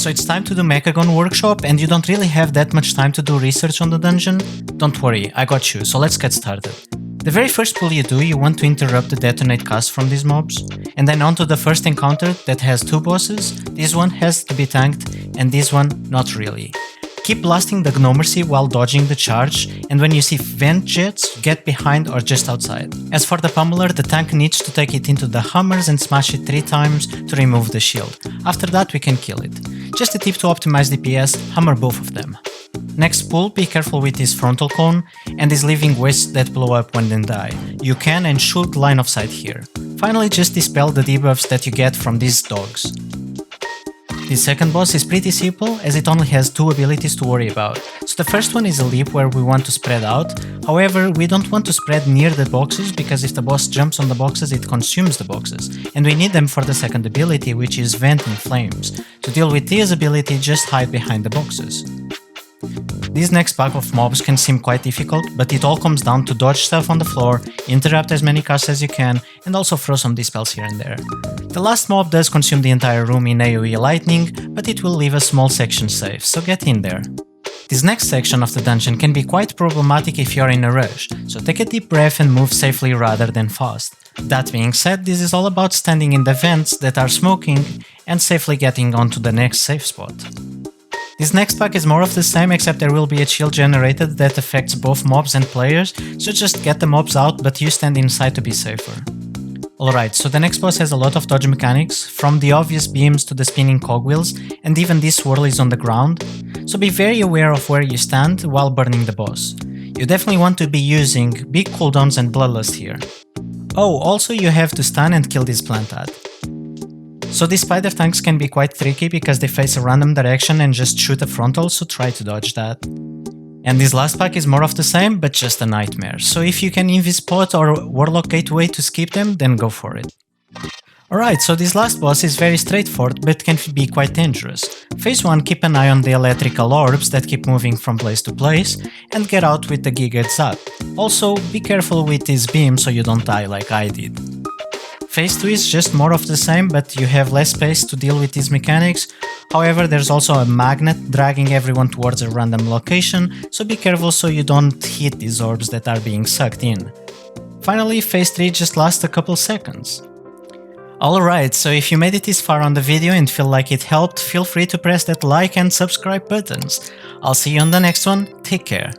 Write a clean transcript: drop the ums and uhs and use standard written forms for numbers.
So it's time to do Mechagon Workshop, and you don't really have that much time to do research on the dungeon? Don't worry, I got you, so let's get started. The very first pull you do, you want to interrupt the detonate cast from these mobs, and then onto the first encounter that has two bosses. This one has to be tanked, and this one not really. Keep blasting the Gnomercy while dodging the charge, and when you see vent jets, get behind or just outside. As for the pummeler, the tank needs to take it into the hammers and smash it 3 times to remove the shield. After that we can kill it. Just a tip to optimize DPS, hammer both of them. Next pull, be careful with his frontal cone and his living wastes that blow up when they die. You can and should line of sight here. Finally, just dispel the debuffs that you get from these dogs. The second boss is pretty simple, as it only has 2 abilities to worry about. So the first one is a leap where we want to spread out. However, we don't want to spread near the boxes, because if the boss jumps on the boxes it consumes the boxes, and we need them for the second ability, which is Vent in Flames. To deal with this ability, just hide behind the boxes. This next pack of mobs can seem quite difficult, but it all comes down to dodge stuff on the floor, interrupt as many casts as you can, and also throw some dispels here and there. The last mob does consume the entire room in AoE lightning, but it will leave a small section safe, so get in there. This next section of the dungeon can be quite problematic if you're in a rush, so take a deep breath and move safely rather than fast. That being said, this is all about standing in the vents that are smoking and safely getting onto the next safe spot. This next pack is more of the same, except there will be a shield generated that affects both mobs and players, so just get the mobs out, but you stand inside to be safer. Alright, so the next boss has a lot of dodge mechanics, from the obvious beams to the spinning cogwheels, and even this swirl is on the ground, so be very aware of where you stand while burning the boss. You definitely want to be using big cooldowns and bloodlust here. Oh, also you have to stun and kill this plantat. So these spider tanks can be quite tricky because they face a random direction and just shoot a frontal, so try to dodge that. And this last pack is more of the same, but just a nightmare, so if you can Invis-Spot or Warlock Gateway to skip them, then go for it. Alright, so this last boss is very straightforward, but can be quite dangerous. Phase 1, keep an eye on the electrical orbs that keep moving from place to place, and get out with the Giga Zap. Also, be careful with this beam so you don't die like I did. Phase 2 is just more of the same, but you have less space to deal with these mechanics. However, there's also a magnet dragging everyone towards a random location, so be careful so you don't hit these orbs that are being sucked in. Finally, Phase 3 just lasts a couple seconds. Alright, so if you made it this far on the video and feel like it helped, feel free to press that like and subscribe buttons. I'll see you on the next one, take care.